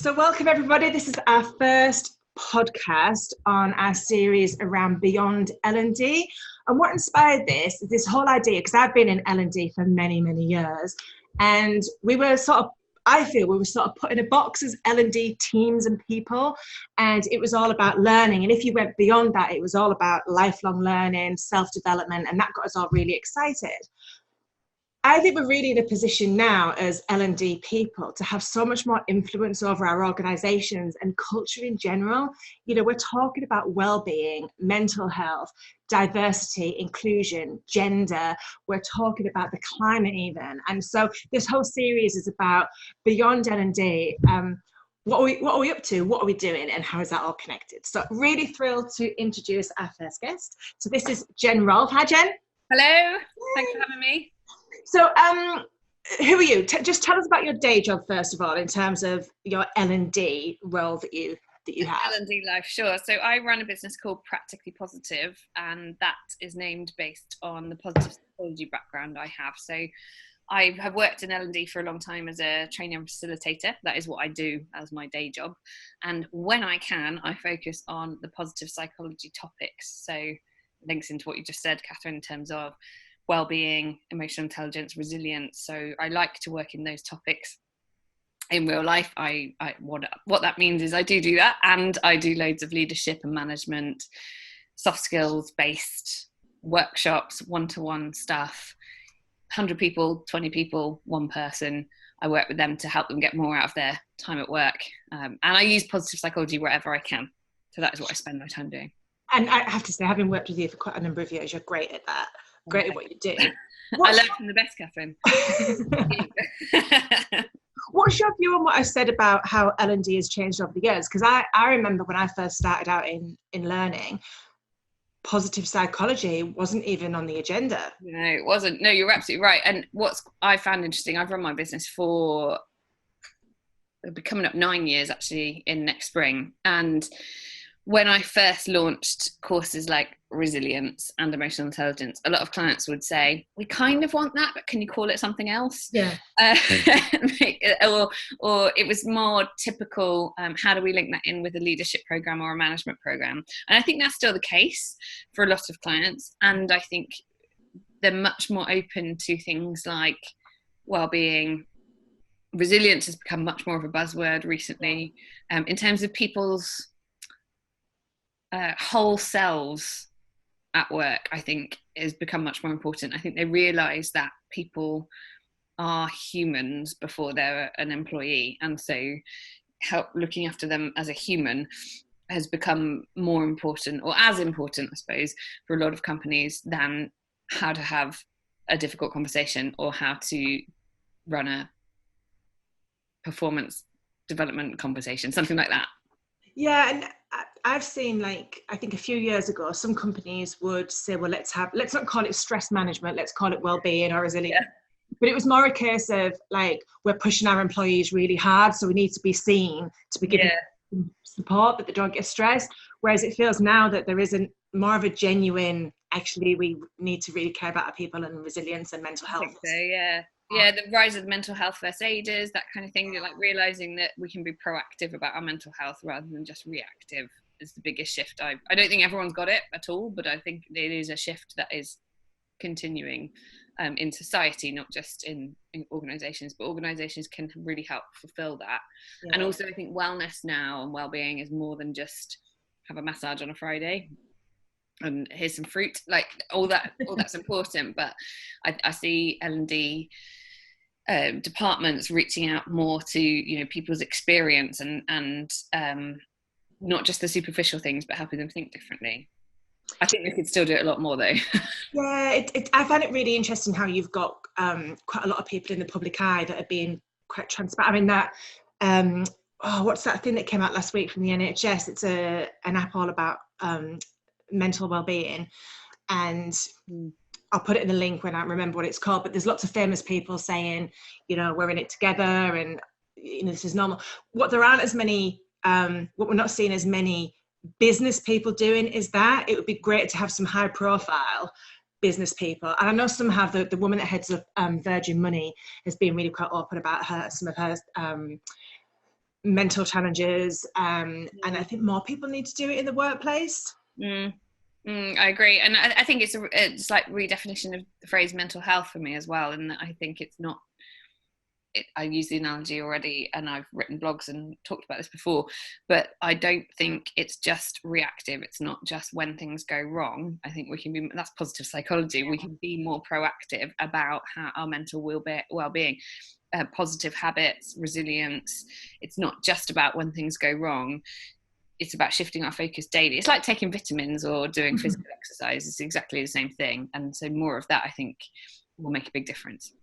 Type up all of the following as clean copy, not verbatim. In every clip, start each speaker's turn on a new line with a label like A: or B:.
A: So welcome everybody. This is our first podcast on our series around Beyond L&D. And what inspired this is this whole idea, because I've been in L&D for many, many years. And I feel we were sort of put in a box as L&D teams and people. And it was all about learning. And if you went beyond that, it was all about lifelong learning, self-development. And that got us all really excited. I think we're really in a position now as L&D people to have so much more influence over our organizations and culture in general. You know, we're talking about well-being, mental health, diversity, inclusion, gender. We're talking about the climate even. And so this whole series is about Beyond L&D. What are we up to? What are we doing? And how is that all connected? So really thrilled to introduce our first guest. So this is Jen Rolfe. Hi, Jen.
B: Hello. Thanks for having me.
A: So, who are you? Just tell us about your day job first of all, in terms of your L&D role that you have.
B: L&D life, sure. So I run a business called Practically Positive, and that is named based on the positive psychology background I have. So I have worked in L&D for a long time as a trainer and facilitator. That is what I do as my day job. And when I can, I focus on the positive psychology topics. So links into what you just said, Catherine, in terms of well-being, emotional intelligence, resilience. So I like to work in those topics in real life. What that means is I do that, and I do loads of leadership and management, soft skills based workshops, one-to-one stuff, 100 people, 20 people, one person. I work with them to help them get more out of their time at work. And I use positive psychology wherever I can. So that is what I spend my time doing.
A: And I have to say, having worked with you for quite a number of years, you're great at that. Great at what you do.
B: I learned from the best, Catherine.
A: What's your view on what I said about how L&D has changed over the years? Because I remember when I first started out in learning, positive psychology wasn't even on the agenda.
B: No, it wasn't. No, you're absolutely right. And what I found interesting, I've run my business for, it'll be coming up 9 years actually in next spring. And when I first launched courses like resilience and emotional intelligence, a lot of clients would say, we kind of want that, but can you call it something else?
A: Yeah.
B: Or it was more typical, how do we link that in with a leadership program or a management program? And I think that's still the case for a lot of clients. And I think they're much more open to things like well-being. Resilience has become much more of a buzzword recently, in terms of people's whole selves at work. I think has become much more important. I think they realise that people are humans before they're an employee, and so looking after them as a human has become more important, or as important, I suppose, for a lot of companies than how to have a difficult conversation or how to run a performance development conversation, something like that.
A: Yeah, and I've seen, like, I think a few years ago, some companies would say, well, let's not call it stress management, let's call it well-being or resilience. Yeah. But it was more a case of, like, we're pushing our employees really hard, so we need to be seen to be given support, that they don't get stressed. Whereas it feels now that there isn't more of a genuine, actually, we need to really care about our people and resilience and mental health.
B: I think so, yeah. Yeah, the rise of mental health first aiders, that kind of thing. You're like realizing that we can be proactive about our mental health rather than just reactive is the biggest shift. I don't think everyone's got it at all, but I think it is a shift that is continuing in society, not just in organizations, but organizations can really help fulfill that. Yeah. And also I think wellness now and well-being is more than just have a massage on a Friday and here's some fruit, like all that's important. But I see L&D departments reaching out more to, you know, people's experience and not just the superficial things, but helping them think differently. I think we could still do it a lot more though.
A: Yeah, I find it really interesting how you've got quite a lot of people in the public eye that are being quite transparent. I mean, that what's that thing that came out last week from the NHS? It's an app all about mental well-being, and I'll put it in the link when I remember what it's called, but there's lots of famous people saying, you know, we're in it together and, you know, this is normal. What there aren't as many, what we're not seeing as many business people doing is that it would be great to have some high profile business people. And I know some have, the woman that heads up Virgin Money has been really quite open about some of her mental challenges, and I think more people need to do it in the workplace.
B: I agree, and I think it's like redefinition of the phrase mental health for me as well. And I think it's not. I use the analogy already, and I've written blogs and talked about this before, but I don't think it's just reactive. It's not just when things go wrong. I think we can be, that's positive psychology. We can be more proactive about how our mental well-being, positive habits, resilience. It's not just about when things go wrong. It's about shifting our focus daily. It's like taking vitamins or doing physical exercise. It's exactly the same thing. And so more of that, I think, will make a big difference.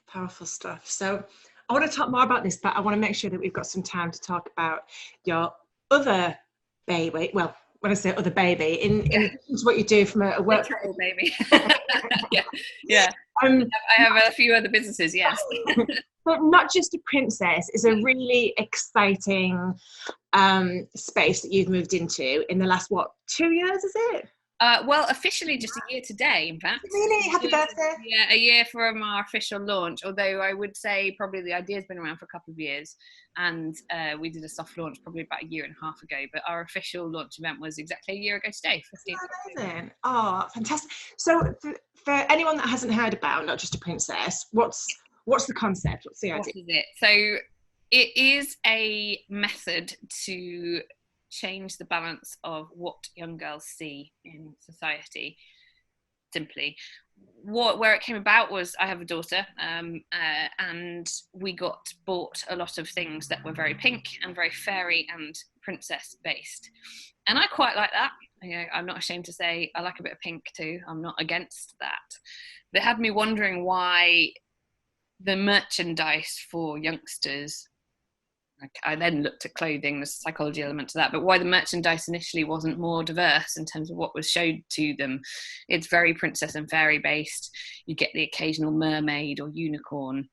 A: Powerful stuff. So I want to talk more about this, but I want to make sure that we've got some time to talk about your other baby. Well, when I say other baby, in addition to what you do from a work
B: baby. yeah. I have a few other businesses, yes.
A: But Not Just a Princess is a really exciting space that you've moved into in the last, 2 years, is it?
B: Well, officially just a year today, in fact.
A: Really? Happy birthday.
B: Yeah, a year from our official launch, although I would say probably the idea's been around for a couple of years, and we did a soft launch probably about a year and a half ago, but our official launch event was exactly a year ago today.
A: Amazing. Oh, fantastic. So for anyone that hasn't heard about Not Just a Princess, what's the concept? What's the idea?
B: What is it? So it is a method to change the balance of what young girls see in society. Simply, where it came about was I have a daughter, and we got bought a lot of things that were very pink and very fairy and princess based, and I quite like that. I'm not ashamed to say I like a bit of pink too. I'm not against that. But it had me wondering why the merchandise for youngsters, I then looked at clothing, the psychology element to that, but why the merchandise initially wasn't more diverse in terms of what was showed to them. It's very princess and fairy based. You get the occasional mermaid or unicorn,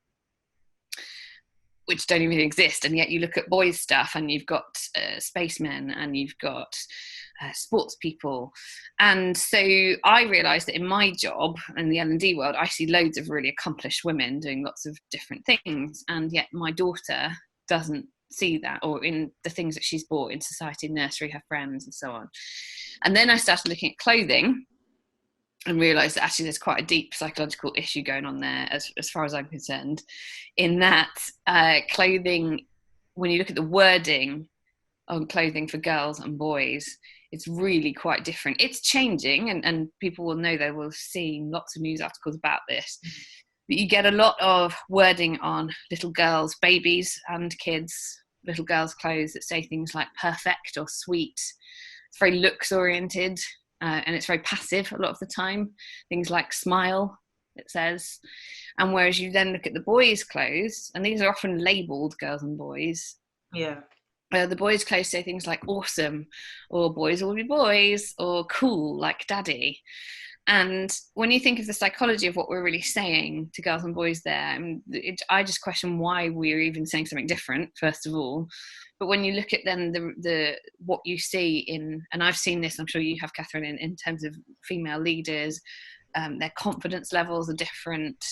B: which don't even exist, and yet you look at boys' stuff and you've got spacemen and you've got sports people. And so I realised that in my job in the L&D world, I see loads of really accomplished women doing lots of different things, and yet my daughter doesn't see that, or in the things that she's bought in society, nursery, her friends and so on. And then I started looking at clothing and realised that actually there's quite a deep psychological issue going on there as far as I'm concerned, in that clothing, when you look at the wording on clothing for girls and boys, it's really quite different. It's changing, and people will know, they will have seen lots of news articles about this. You get a lot of wording on little girls, babies and kids, little girls' clothes that say things like perfect or sweet. It's very looks oriented, and it's very passive a lot of the time. Things like smile, it says. And whereas you then look at the boys' clothes, and these are often labelled girls and boys.
A: Yeah.
B: The boys' clothes say things like awesome, or boys will be boys, or cool, like daddy. And when you think of the psychology of what we're really saying to girls and boys there, I just question why we're even saying something different, first of all. But when you look at then the what you see in, and I've seen this, I'm sure you have, Catherine, in terms of female leaders, their confidence levels are different.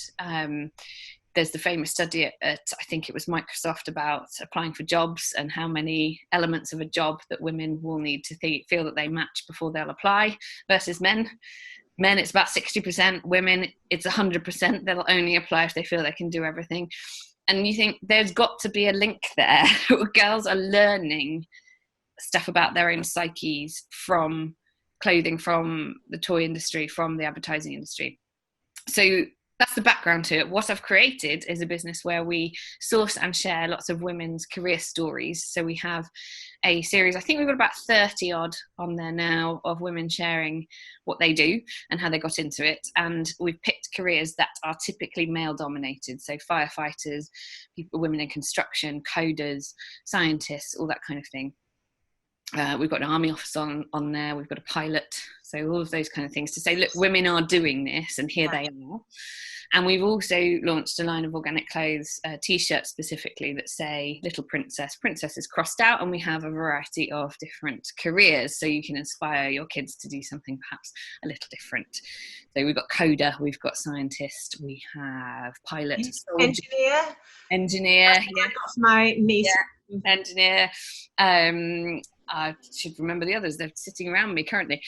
B: There's the famous study at I think it was Microsoft, about applying for jobs and how many elements of a job that women will need to feel that they match before they'll apply versus men. Men, it's about 60%. Women, it's 100%. They'll only apply if they feel they can do everything. And you think there's got to be a link there. Girls are learning stuff about their own psyches from clothing, from the toy industry, from the advertising industry. So that's the background to it. What I've created is a business where we source and share lots of women's career stories. So we have a series, I think we've got about 30 odd on there now, of women sharing what they do and how they got into it. And we've picked careers that are typically male dominated. So firefighters, women in construction, coders, scientists, all that kind of thing. We've got an army officer on there, we've got a pilot, so all of those kind of things to say, look, women are doing this and here they are. And we've also launched a line of organic clothes, t-shirts specifically, that say Little Princess. Princess is crossed out, and we have a variety of different careers, so you can inspire your kids to do something perhaps a little different. So we've got coder, we've got scientist, we have pilot,
A: engineer.
B: Yeah.
A: That's my niece.
B: engineer. I should remember the others. They're sitting around me currently.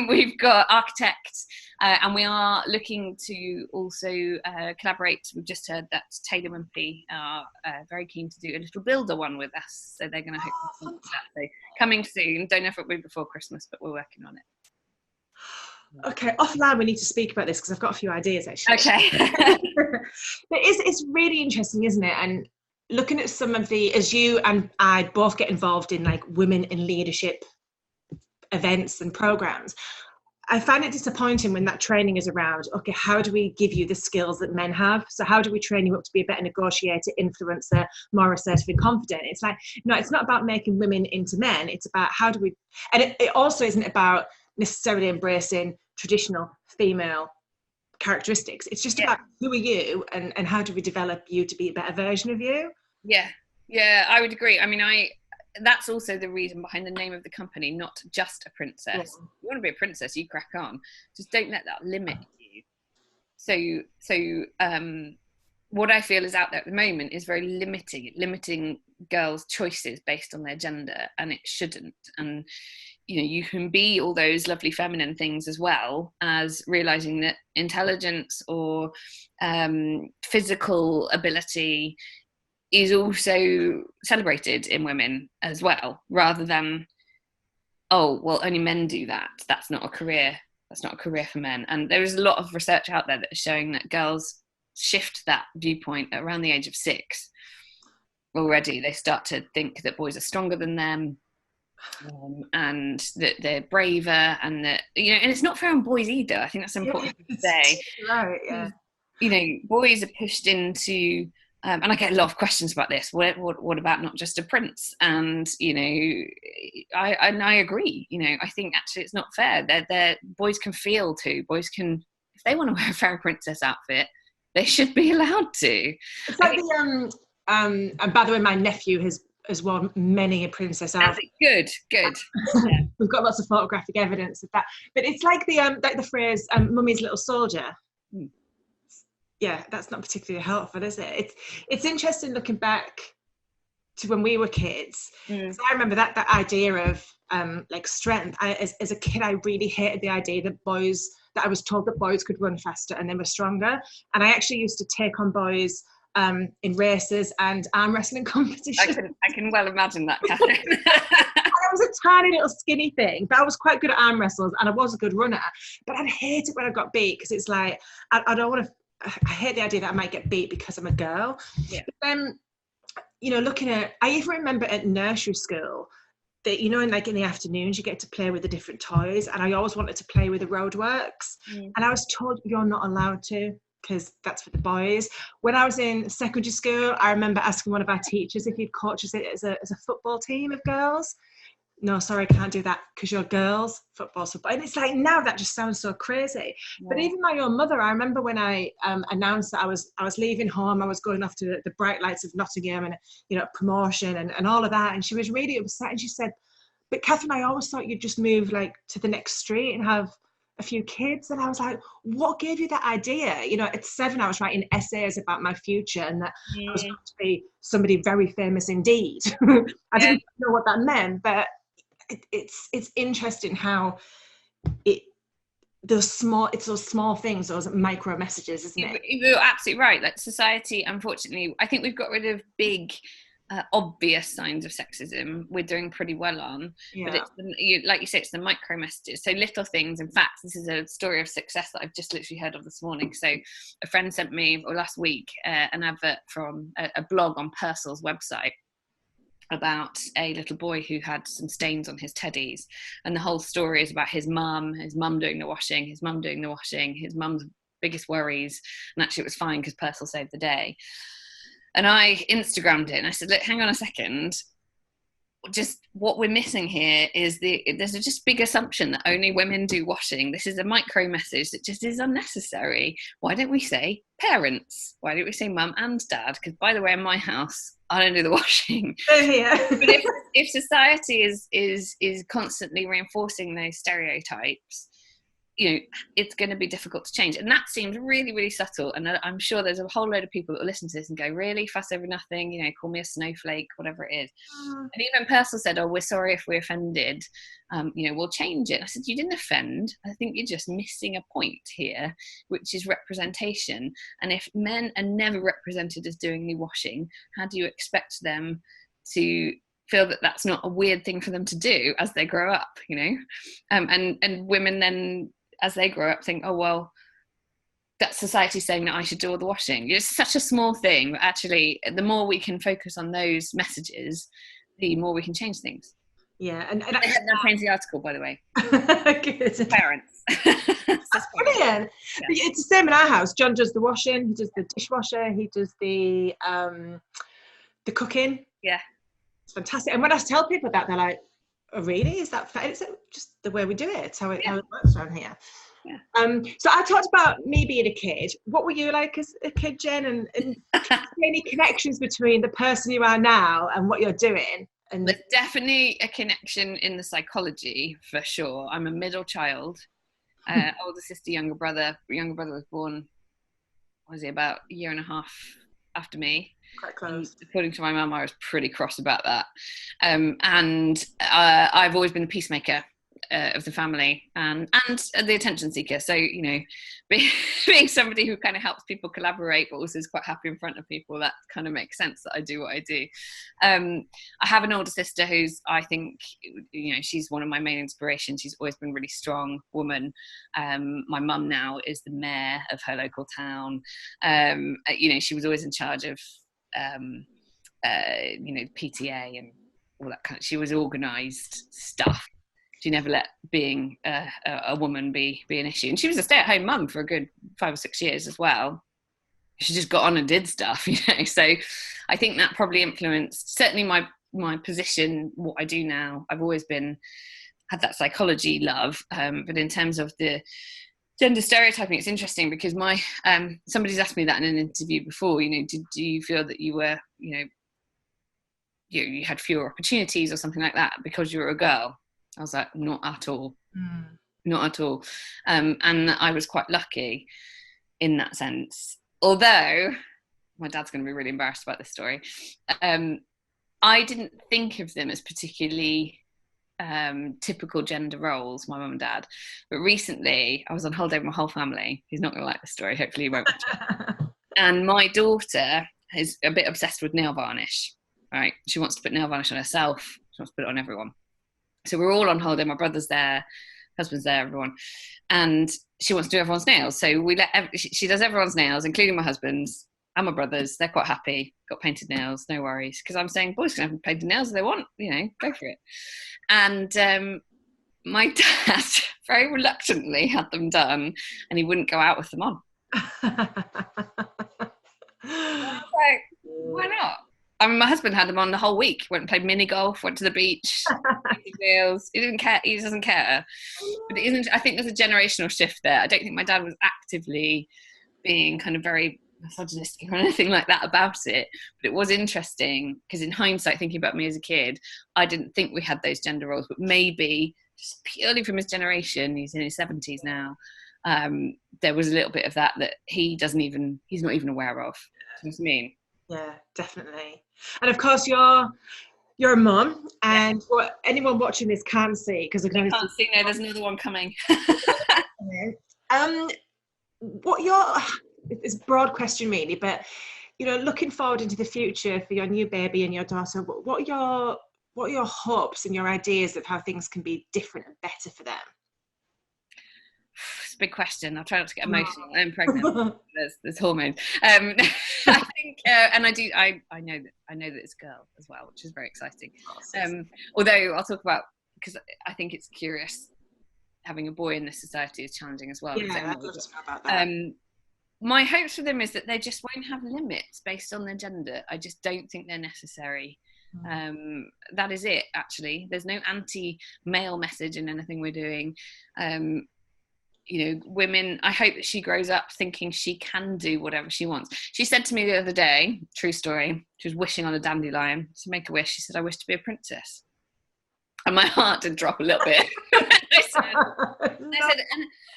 B: We've got architects, and we are looking to also collaborate. We've just heard that Taylor Wimpey are very keen to do a little builder one with us. So they're going to hopefully sponsor that. So coming soon. Don't know if it'll be before Christmas, but we're working on it.
A: Okay, offline we need to speak about this because I've got a few ideas actually.
B: Okay.
A: But it's really interesting, isn't it? And looking at some of the, as you and I both get involved in like women in leadership events and programs, I find it disappointing when that training is around, okay, how do we give you the skills that men have? So how do we train you up to be a better negotiator, influencer, more assertive and confident? It's like, no, it's not about making women into men. It's about how do we, and it also isn't about necessarily embracing traditional female characteristics. It's just about who are you and how do we develop you to be a better version of you.
B: Yeah, I would agree. I mean, that's also the reason behind the name of the company, not just a princess. If you want to be a princess, you crack on. Just don't let that limit you. So what I feel is out there at the moment is very limiting girls' choices based on their gender, and it shouldn't. And you know, you can be all those lovely feminine things as well as realizing that intelligence or physical ability is also celebrated in women as well, rather than, oh, well, only men do that. That's not a career for men. And there is a lot of research out there that is showing that girls shift that viewpoint around the age of 6 already. They start to think that boys are stronger than them, and that they're braver, and that, you know, and it's not fair on boys either. I think that's important to say.
A: Right, yeah.
B: You know, boys are pushed into, and I get a lot of questions about this. What about not just a prince? And you know, I agree. You know, I think actually it's not fair. They're boys can feel too. Boys can, if they want to wear a fairy princess outfit, they should be allowed to.
A: It's like and by the way, my nephew has worn many a princess outfit.
B: Good. Yeah.
A: We've got lots of photographic evidence of that. But it's like the phrase "mummy's little soldier." Yeah, that's not particularly helpful, is it? It's interesting looking back to when we were kids. So I remember that idea of like strength. As a kid, I really hated the idea that I was told that boys could run faster and they were stronger. And I actually used to take on boys in races and arm wrestling competitions.
B: I can well imagine that, Catherine.
A: I was a tiny little skinny thing, but I was quite good at arm wrestles and I was a good runner. But I'd hate it when I got beat because it's like, I don't want to, I hate the idea that I might get beat because I'm a girl.
B: Yeah.
A: But then, you know, I even remember at nursery school that, you know, in the afternoons, you get to play with the different toys. And I always wanted to play with the roadworks. And I was told you're not allowed to, because that's for the boys. When I was in secondary school, I remember asking one of our teachers if he'd coach us as a football team of girls. No, sorry, I can't do that because you're girls, football. And it's like, now that just sounds so crazy. Yeah. But even my own mother, I remember when I announced that I was leaving home, I was going off to the bright lights of Nottingham and, you know, promotion and all of that. And she was really upset. And she said, but Catherine, I always thought you'd just move like to the next street and have a few kids. And I was like, what gave you that idea? You know, at 7, I was writing essays about my future and that I was going to be somebody very famous indeed. I didn't know what that meant, but it's interesting how it's those small things, those micro messages, isn't it?
B: You're absolutely right. Like society, unfortunately, I think we've got rid of big obvious signs of sexism. We're doing pretty well on, but it's like you say, it's the micro messages. So little things. In fact, this is a story of success that I've just literally heard of this morning. So a friend sent me last week an advert from a blog on Purcell's website about a little boy who had some stains on his teddies, and the whole story is about his mum doing the washing, his mum's biggest worries, and actually it was fine because Purcell saved the day. And I Instagrammed it and I said, look, hang on a second, just what we're missing here is there's a just big assumption that only women do washing. This is a micro message that just is unnecessary. Why don't we say parents? Why don't we say mum and dad? Because by the way, in my house, I don't do the washing.
A: Yeah.
B: But if society is constantly reinforcing those stereotypes, it's going to be difficult to change. And that seems really, really subtle. And I'm sure there's a whole load of people that will listen to this and go, really, fuss over nothing, call me a snowflake, whatever it is. And even Purcell said, oh, we're sorry if we offended, we'll change it. I said, you didn't offend. I think you're just missing a point here, which is representation. And if men are never represented as doing the washing, how do you expect them to feel that that's not a weird thing for them to do as they grow up, and women then, as they grow up, think, oh, well, that society's saying that I should do all the washing. It's such a small thing, but actually, the more we can focus on those messages, the more we can change things.
A: Yeah,
B: and I had no change the article, by the way.
A: Good.
B: Parents.
A: That's brilliant. Yeah. It's the same in our house. John does the washing, he does the dishwasher, he does the cooking.
B: Yeah.
A: It's fantastic. And when I tell people that, they're like, oh, really? Is that fair? Is it just the way we do it? It's how it works around here.
B: Yeah.
A: So I talked about me being a kid. What were you like as a kid, Jen? And any connections between the person you are now and what you're doing? And
B: there's definitely a connection in the psychology, for sure. I'm a middle child. Older sister, younger brother. Younger brother was born, was he about a year and a half after me?
A: Quite close.
B: According to my mum, I was pretty cross about that. And I've always been the peacemaker of the family and the attention seeker. So, being somebody who kind of helps people collaborate, but also is quite happy in front of people, that kind of makes sense that I do what I do. I have an older sister who's, I think, she's one of my main inspirations. She's always been a really strong woman. My mum now is the mayor of her local town. She was always in charge of PTA and all that kind of, she was organised stuff. She never let being a woman be an issue. And she was a stay-at-home mum for a good 5 or 6 years as well. She just got on and did stuff, So I think that probably influenced, certainly my position, what I do now. I've always had that psychology love. But in terms of the gender stereotyping, it's interesting because somebody's asked me that in an interview before, do you feel that you were, you had fewer opportunities or something like that because you were a girl? I was like, not at all. Not at all. And I was quite lucky in that sense. Although, my dad's going to be really embarrassed about this story. I didn't think of them as particularly typical gender roles, my mum and dad. But recently, I was on holiday with my whole family. He's not going to like the story. Hopefully he won't. And my daughter is a bit obsessed with nail varnish, right? She wants to put nail varnish on herself. She wants to put it on everyone. So we're all on holiday. My brother's there, husband's there, everyone. And she wants to do everyone's nails. So she does everyone's nails, including my husband's and my brother's. They're quite happy, got painted nails, no worries. Because I'm saying, boys can have painted nails if they want, go for it. And my dad very reluctantly had them done and he wouldn't go out with them on. I was like, why not? I mean, my husband had them on the whole week. Went and played mini golf, went to the beach, nails. He didn't care. He doesn't care. But it isn't. I think there's a generational shift there. I don't think my dad was actively being kind of very misogynistic or anything like that about it. But it was interesting because in hindsight, thinking about me as a kid, I didn't think we had those gender roles. But maybe just purely from his generation, he's in his 70s now. There was a little bit of that he's not even aware of. Do you know what I mean?
A: Yeah, definitely. And of course, you're a mum, and what anyone watching this can't see because
B: I can't see. No, there's another one coming.
A: It's a broad question, really, but looking forward into the future for your new baby and your daughter, what are your hopes and your ideas of how things can be different and better for them?
B: It's a big question. I'll try not to get emotional. I'm pregnant. There's hormones. I think, and I know that it's a girl as well, which is very exciting. Although I'll talk about, because I think it's curious, having a boy in this society is challenging as well.
A: Yeah, I'd love to know about that.
B: My hopes for them is that they just won't have limits based on their gender. I just don't think they're necessary. That is it, actually. There's no anti-male message in anything we're doing. Women, I hope that she grows up thinking she can do whatever she wants. She said to me the other day, true story, she was wishing on a dandelion to make a wish. She said, I wish to be a princess. And my heart did drop a little bit.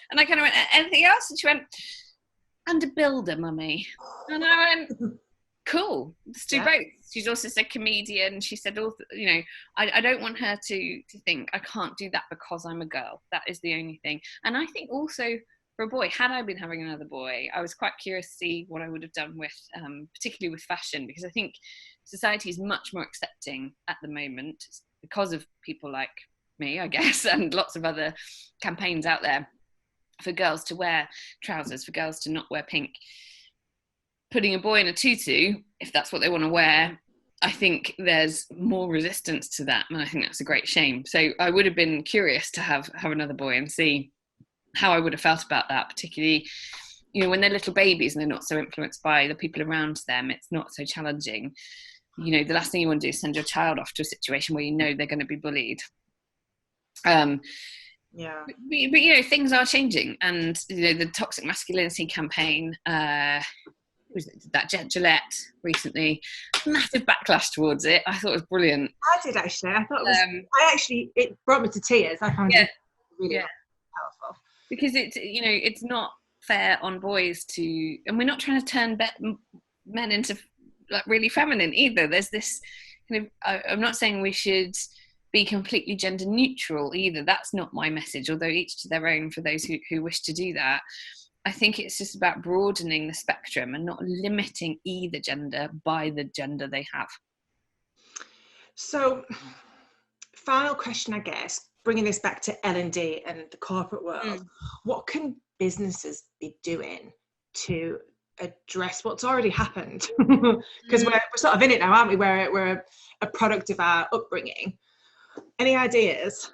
B: And I kind of went, anything else? And she went, and a builder, mummy. And I went, cool, let's do both. She's also a comedian. She said, I don't want her to think I can't do that because I'm a girl. That is the only thing. And I think also for a boy, had I been having another boy, I was quite curious to see what I would have done with, particularly with fashion, because I think society is much more accepting at the moment because of people like me, I guess, and lots of other campaigns out there for girls to wear trousers, for girls to not wear pink. Putting a boy in a tutu, if that's what they want to wear, I think there's more resistance to that, and I think that's a great shame. So I would have been curious to have another boy and see how I would have felt about that, particularly, when they're little babies and they're not so influenced by the people around them, it's not so challenging. The last thing you want to do is send your child off to a situation where they're going to be bullied. But things are changing, and the toxic masculinity campaign, that Gillette recently, massive backlash towards it. I thought it was brilliant.
A: I did actually. I thought it was. It brought me to tears. I found it really powerful,
B: because it's not fair on boys to, and we're not trying to turn men into like really feminine either. There's this kind of, I'm not saying we should be completely gender neutral either. That's not my message, although each to their own for those who wish to do that. I think it's just about broadening the spectrum and not limiting either gender by the gender they have.
A: So, final question, I guess, bringing this back to L&D and the corporate world, what can businesses be doing to address what's already happened? Because we're sort of in it now, aren't we? We're a product of our upbringing. Any ideas?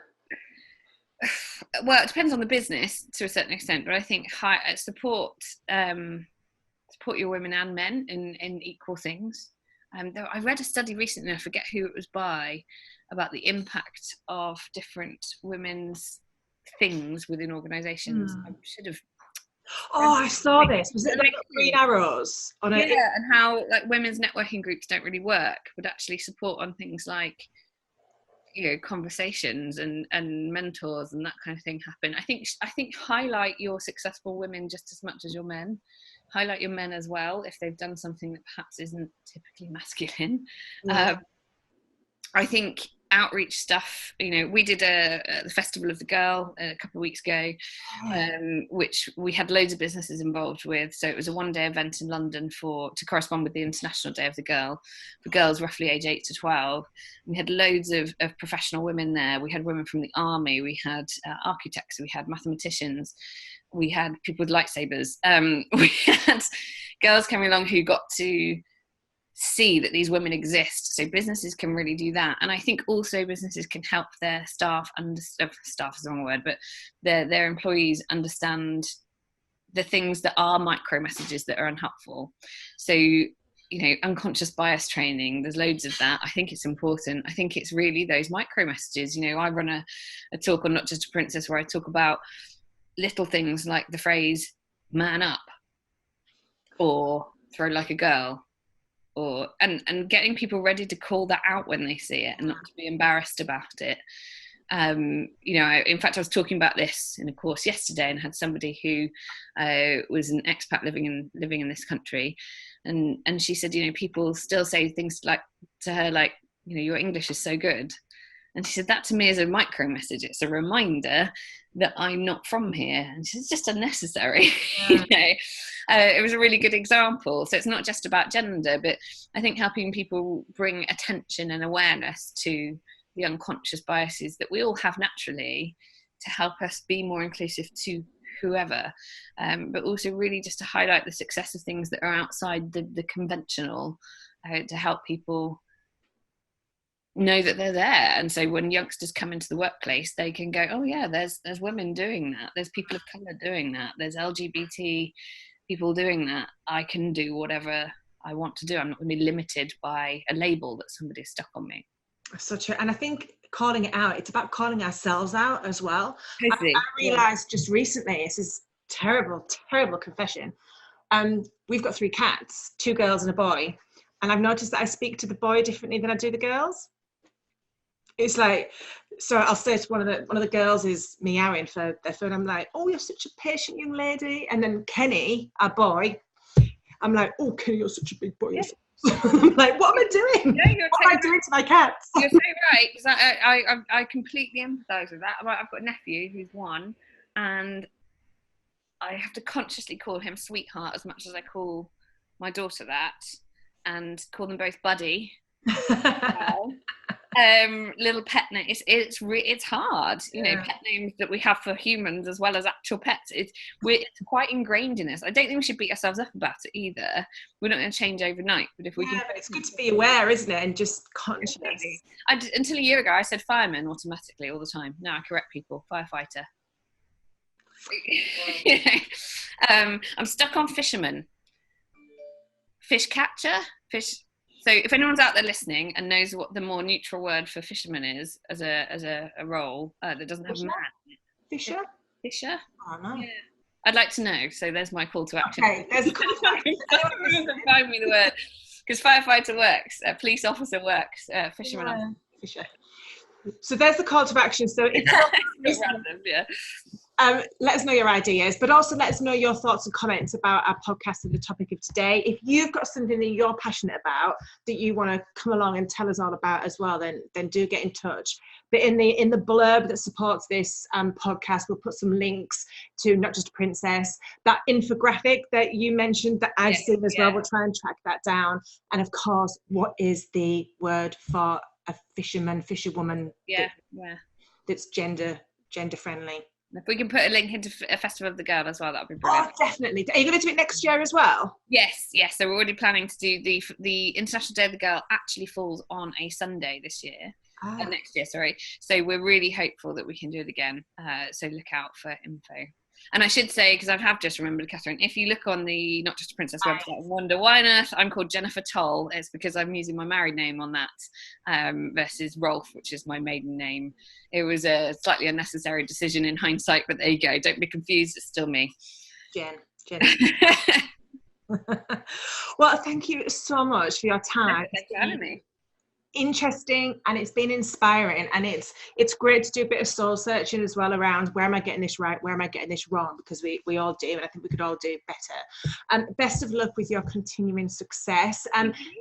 B: Well, it depends on the business to a certain extent, but I think support your women and men in equal things. I read a study recently, I forget who it was by, about the impact of different women's things within organisations. I should have.
A: Oh, I saw this. Was it like green arrows on it?
B: Yeah, and how like women's networking groups don't really work, would actually support on things like conversations and mentors and that kind of thing happen. I think highlight your successful women just as much as your men. Highlight your men as well if they've done something that perhaps isn't typically masculine. I think outreach stuff, we did the Festival of the Girl a couple of weeks ago, which we had loads of businesses involved with. So it was a one-day event in London to correspond with the International Day of the Girl for girls roughly age 8 to 12. We had loads of professional women there. We had women from the army, we had architects, we had mathematicians, we had people with lightsabers. We had girls coming along who got to see that these women exist. So businesses can really do that. And I think also businesses can help their staff staff is the wrong word, but their employees understand the things that are micro messages that are unhelpful. So, unconscious bias training, there's loads of that. I think it's important. I think it's really those micro messages. I run a talk on Not Just a Princess where I talk about little things like the phrase man up or throw like a girl, and getting people ready to call that out when they see it and not to be embarrassed about it. In fact, I was talking about this in a course yesterday and had somebody who was an expat living in this country, and she said, people still say things like to her like, your English is so good. And she said, that to me is a micro message. It's a reminder that I'm not from here. And she said, it's just unnecessary. It was a really good example. So it's not just about gender, but I think helping people bring attention and awareness to the unconscious biases that we all have naturally to help us be more inclusive to whoever, but also really just to highlight the success of things that are outside the conventional, to help people know that they're there. And so when youngsters come into the workplace, they can go, oh yeah, there's women doing that, there's people of colour doing that, there's LGBT people doing that. I can do whatever I want to do. I'm not going to be limited by a label that somebody's stuck on me.
A: And I think calling it out, it's about calling ourselves out as well.
B: Totally.
A: I realised just recently, this is terrible confession, we've got 3 cats, 2 girls and a boy, and I've noticed that I speak to the boy differently than I do the girls. It's like, so I'll say to one of the girls is meowing for their phone. I'm like, oh, you're such a patient young lady. And then Kenny, our boy, I'm like, oh, Kenny, you're such a big boy.
B: Yeah.
A: I'm like, what am I doing?
B: No,
A: what am I doing to my cats?
B: You're so right, because I completely empathise with that. I've got a nephew who's 1, and I have to consciously call him sweetheart as much as I call my daughter that, and call them both buddy. Little pet names. It's hard, pet names that we have for humans as well as actual pets. It's quite ingrained in us. I don't think we should beat ourselves up about it either. We're not going to change overnight, but if we can,
A: but it's good to be aware, isn't it, and just conscious.
B: Until a year ago, I said fireman automatically all the time. Now I correct people. Firefighter. I'm stuck on fisherman, fish catcher, fish. So if anyone's out there listening and knows what the more neutral word for fisherman is as a role that doesn't have man in it. Fisher?
A: Oh, no. Yeah.
B: I'd like to know. So there's my call to action.
A: Okay, there's a call to action.
B: Find me the word. Because firefighter works, police officer works, fisherman.
A: Fisher. So there's the call to action. So it's
B: random, yeah.
A: Let us know your ideas, but also let us know your thoughts and comments about our podcast and the topic of today. If you've got something that you're passionate about that you want to come along and tell us all about as well, then do get in touch. But in the blurb that supports this podcast, we'll put some links to Not Just a Princess, that infographic that you mentioned that I've seen as well. We'll try and track that down. And of course, what is the word for a fisherman, fisherwoman? That's gender friendly.
B: If we can put a link into a Festival of the Girl as well, that would be brilliant.
A: Oh, definitely. Are you going to do it next year as well?
B: Yes. So we're already planning to do the International Day of the Girl actually falls on a Sunday this year. Next year, sorry. So we're really hopeful that we can do it again. So look out for info. And I should say, because I have just remembered, Catherine, if you look on the Not Just a Princess website and wonder why on earth I'm called Jennifer Toll, it's because I'm using my married name on that versus Rolfe, which is my maiden name. It was a slightly unnecessary decision in hindsight, but there you go. Don't be confused. It's still me.
A: Jen. Well, thank you so much for your time.
B: Thanks for having me.
A: Interesting, and it's been inspiring, and it's great to do a bit of soul searching as well around where am I getting this right, where am I getting this wrong, because we all do, and I think we could all do better. Best of luck with your continuing success.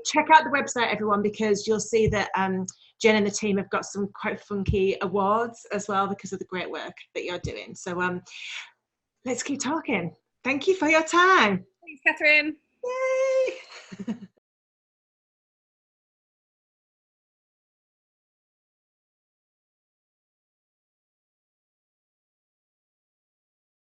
A: Check out the website, everyone, because you'll see that Jen and the team have got some quite funky awards as well because of the great work that you're doing. So let's keep talking. Thank you for your time.
B: Thanks, Catherine.